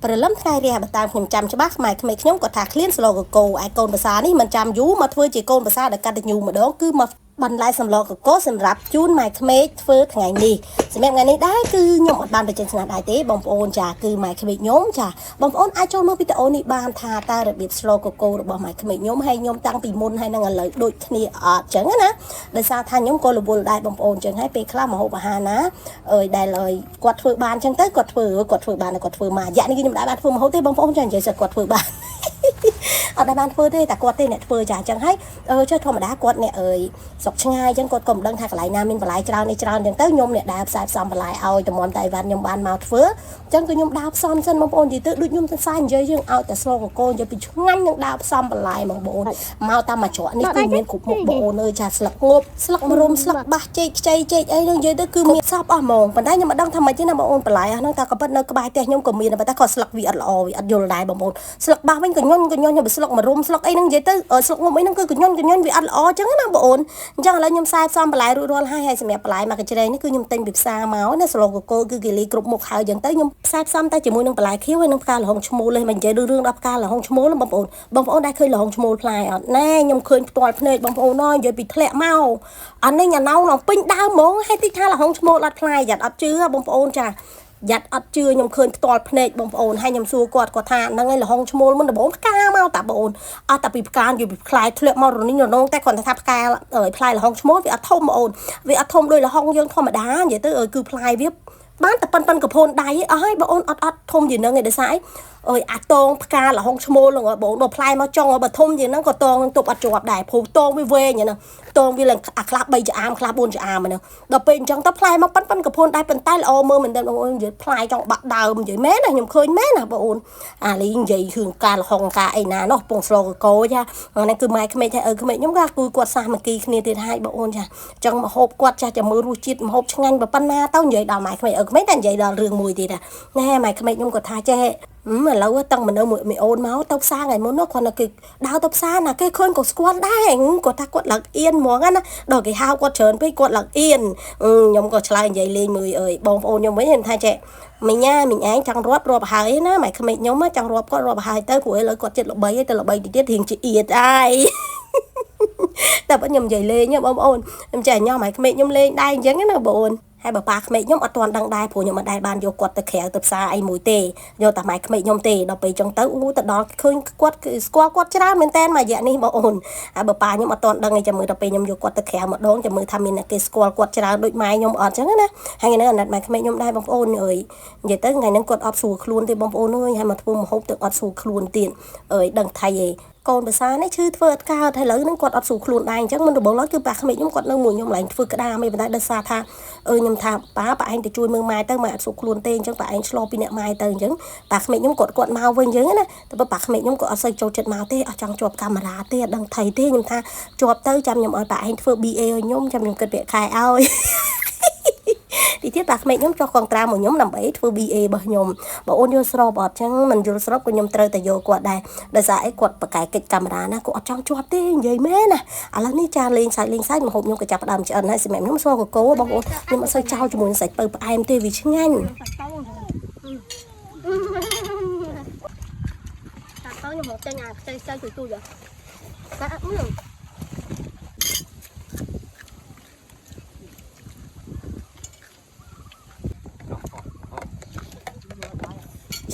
ប្រឡំថ្ងៃរះបតាមខ្ញុំចាំច្បាស់ខ្មែរខ្ញុំគាត់ថាឃ្លានស្លកកោឯកូនភាសានេះមិនចាំយូរមកធ្វើជាកូនភាសាដែលកាត់តញូម្ដងគឺមកបន្លែសម្លកកោសម្រាប់ជូនម៉ែក្មេកធ្វើថ្ងៃនេះសម្រាប់ថ្ងៃនេះដែរគឺខ្ញុំអត់បានបញ្ចេញស្នាដៃទេបងប្អូនចាគឺម៉ែក្មេកខ្ញុំចាបងប្អូនអាចចូលមើលវីដេអូនេះបានថាតើរបៀបស្លកកោរបស់ម៉ែក្មេកខ្ញុំហើយខ្ញុំតាំងពីមុនហើយនឹងឥឡូវដូចគ្នាអត់ចឹងណាដោយសារថាខ្ញុំក៏រវល់ដែរបងប្អូនចឹងហើយពេលខ្លះមកហូបអាហារណាដែលគាត់ធ្វើបានចឹងទៅគាត់ធ្វើបានគាត់ធ្វើមករយៈនេះខ្ញុំមិនបានធ្វើមហូបទេបងប្អូនចានិយាយសិគាត់ធ្វើបានអត់បានធ្វើទេតែគាត់ទេអ្នកធ្វើចាអញ្ចឹងហើយចុះធម្មតាគាត់អ្នកស្រុកឆ្ងាយអញ្ចឹងគាត់ក៏មិនដឹងថាកន្លែងណាមានបន្លែច្រើននេះច្រើនអញ្ចឹងទៅខ្ញុំអ្នកដើរផ្សាយផ្សំបន្លែឲ្យតម្រាំតែវ៉ាន់ខ្ញុំបានមកធ្វើអញ្ចឹងគឺខ្ញុំដើរផ្សំសិនបងប្អូននិយាយទៅដូចខ្ញុំទៅផ្សាយនិយាយយើងឲ្យតែស្លកកូននិយាយពីឆ្ងាញ់នឹងដើរផ្សំបន្លែបងប្អូនមកតាមមួយច្រកនេះគឺមានគ្រប់មុខបងប្អូនអើយចាស្លឹកងប់ស្លឹកម្រុំស្លឹកបាសចេកខ្ចីចេកអីហ្នឹងនិយាយទៅគឺមានសពអស់ហ្មងប៉ុន្តែខ្ញុំមិនដឹងថាម៉េចទេណាបងប្អូនបន្លែអស់ហ្នឹងតែក៏ប៉ុតនៅក្បែរផ្ទះខ្ញុំក៏មានតែគាត់ស្លឹកវាអត់ល្អវាអត់យល់ដែរបងប្អូនស្លឹកបាសវិញក៏ញញខ្ញុំស្លឹកម្រុំស្លឹកអីហ្នឹងនិយាយទៅស្លឹកងប់អីហ្នឹងគឺញញវាអត់ល្អអញ្ចឹងណាបងប្អូនអញ្ចឹងឥឡូវខ្ញុំផ្សាយផ្សំបន្លែរួចរាល់ហើយសម្រាប់បន្លែមកកញ្ច្រែងនេះគឺខ្ញុំទិញពីផ្សារមកណាស្លកកូគឺគេលីគ្រប់មុខហើយអញ្ចឹងទៅខ្ញុំផ្សាយផ្សំតែជាមួយនឹងបន្លែខៀវហើយនឹងផ្កាល្ហុងឈ្មោលហ្នឹងមិននិយាយរឿងដល់ផ្កាល្ហុងឈ្មោលបងប្អូនដែរឃើញល្ហុងឈ្មោលផ្លែអត់ណែខ្ញុំឃើញផ្ទាល់ភ្នែកបងប្អូនអើយនិយាយពីធ្លាក់មកអានេះអាណៅនៅពេញដើមហ្មងហើយទីថាល្ហុងឈ្មោលអត់ផ្លែយ៉ាត់អត់ជឿបងប្អូនចាយ៉ាត់អត់ជឿខ្ញុំឃើញផ្ទាល់ភ្នែកបងប្អូនហើយខ្ញុំសួរគាត់ថាហ្នឹងឯងល្ហុងឈ្មោលមុនដំបូងផ្កាមកតាបងប្អូនអត់តែពីផ្កានិយាយពីផ្លែធ្លាក់មករនេះរនងតែគាត់ថាផ្កាផ្លែល្ហុងឈ្មោលវាអត់ធំបងប្អូនវាអត់ធំដូចល្ហុងយើងធម្មតានិយាយទៅគឺផ្លែវាបានតែប៉ុនកពូនដៃអស់ហើយបងអូនអត់ធំជាងហ្នឹងឯងដោយសារអាតងផ្កាល្ហុងឈ្មោលហ្នឹងបងដល់ផ្លែមកចុងបើធំជាងហ្នឹងក៏តងនឹងទប់អត់ជាប់ដែរព្រោះតងវាវែងហ្នឹងតងវាឡើងខ្លះ3ច្អាមខ្លះ4ច្អាមហ្នឹងដល់ពេលអញ្ចឹងទៅផ្លែមកប៉ុនកពូនដៃប៉ុន្តែល្អមើលមែនតើបងអូននិយាយផ្លែចង់បាក់ដើមនិយាយមែនណាខ្ញុំឃើញមែនណាបងអូនអាលីនិយាយរឿងការល្ហុងការអីណានោះពងស្លកកោចាហ្នឹងគឺម៉ែក្មេកហើយក្មេកខ្ញុំគាត់សាសមកគីគ្នាទៀតហើយបងអូនចាអញ្ចឹងមកហូបគាត់ចាចាំមើលរសជាតិមកហូបឆ្ងាញ់ប៉ុណ្ណាទៅនិយាយដល់ម៉ែក្មេកក្មេកតែនិយាយដល់រឿងមួយទៀតណែម៉ែក្មេកខ្ញុំគាត់ថាចេះឥឡូវតាំងមនុស្សមួយអូនមកទៅផ្សារថ្ងៃមុននោះគាត់នៅគេដើរទៅផ្សារណាគេឃើញក៏ស្គាល់ដែរគាត់ថាគាត់ឡើងអៀនហ្មងណាដល់គេហៅគាត់ច្រើនពេកគាត់ឡើងអៀនខ្ញុំក៏ឆ្លើយនិយាយលេងមើលបងប្អូនខ្ញុំវិញខ្ញុំថាចេះមីញ៉ាមីងឯងចង់រាប់ហើយណាម៉ែក្មេកខ្ញុំចង់រាប់គាត់រាប់ហើយទៅព្រោះឥឡូវគាត់ចិត្តល្បីទៅល្បីតិចទៀតរៀងជាអៀតហើយតែបើខ្ញុំនិយាយលេងបងប្អូនខ្ញុំចេះញ៉ាំម៉ែក្មេកខ្ញុំលេងដែរអញ្ចឹងណាបងប្អូនហើយបើប៉ាក្មេកខ្ញុំអត់ទាន់ដឹងដែរព្រោះខ្ញុំមិនដែរបានយកគាត់ទៅក្រៅទៅផ្សារអីមួយទេយកតែម៉ែក្មេកខ្ញុំទេដល់ពេលចឹងទៅទៅដល់ឃើញគាត់ស្គាល់គាត់ច្រើនមែនតើមួយរយៈនេះបងអូនហើយបើប៉ាខ្ញុំអត់ទាន់ដឹងទេចាំមើលដល់ពេលខ្ញុំយកគាត់ទៅក្រៅម្ដងចាំមើលថាមានអ្នកគេស្គាល់គាត់ច្រើនដូចម៉ែខ្ញុំអត់ចឹងណាហើយថ្ងៃនេះអាណិតម៉ែក្មេកខ្ញុំដែរបងប្អូនអើយនិយាយទៅថ្ងៃហ្នឹងគាត់អត់ស្រួលខ្លួនទេបងប្អូនអើយហើយមកធ្វើម្ហូបទៅអត់ស្រួលខ្លួនទៀតដឹងថៃឯងកូនភាសានេះឈឺធ្វើអត់កើតហើយឥឡូវហ្នឹងគាត់អត់ស្រួលខ្លួនដែរអញ្ចឹងមុនដំបូងឡើយគឺប៉ាក្មេកខ្ញុំគាត់នៅមួយខ្ញុំឡើងធ្វើក្តាមឯងប៉ុន្តែដោយសារថាខ្ញុំថាប៉ាឯងទៅជួយមើលម៉ែទៅម៉ែអត់ស្រួលខ្លួនទេអញ្ចឹងប៉ាឯងឆ្លោះពីអ្នកម៉ែទៅអញ្ចឹងប៉ាក្មេកខ្ញុំគាត់មកវិញអញ្ចឹងណាតែប៉ាក្មេកខ្ញុំក៏អត់សូវចូលចិត្តមកទេអត់ចង់ជាប់កាមេរ៉ាទេអត់ដឹងថៃទេខ្ញុំថាជាប់ទៅចាំខ្ញុំឲ្យប៉ាឯងធ្វើ BA ឲ្យខ្ញុំចាំខ្ញុំគិតប្រាក់ខែឲ្យទីទៀតប៉ាក្មេកខ្ញុំចុះកងត្រាមកខ្ញុំដើម្បីធ្វើ BA របស់ខ្ញុំបើអូនយល់ស្របអត់ចឹងមិនយល់ស្របក៏ខ្ញុំត្រូវតែយកគាត់ដែរដោយសារអីគាត់បកកែកិច្ចកាមេរ៉ាណាគាត់អត់ចង់ជាប់ទេនិយាយមែនណាឥឡូវនេះចាលេងសាច់មកហូបខ្ញុំក៏ចាប់ផ្ដើមឆ្អិនហើយសម្រាប់ខ្ញុំស្លកកូបងប្អូនខ្ញុំអត់សូវចោលជាមួយនឹងសាច់ពៅផ្អែមទេវាឆ្ងាញ់តាខ្ញុំមកទិញអាខ្ចីស្អីទូចតែអត់មាន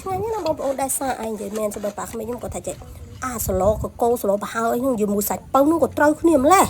ឆ្ងាញ់ណាបងប្អូនដែរសាឯងនិយាយមែនសម្រាប់ប៉ាក្មេកខ្ញុំគាត់ថាចេះស្លកកូស្លបហើយហ្នឹងជាមួយសាច់ពៅហ្នឹងក៏ត្រូវគ្នាម្លេះ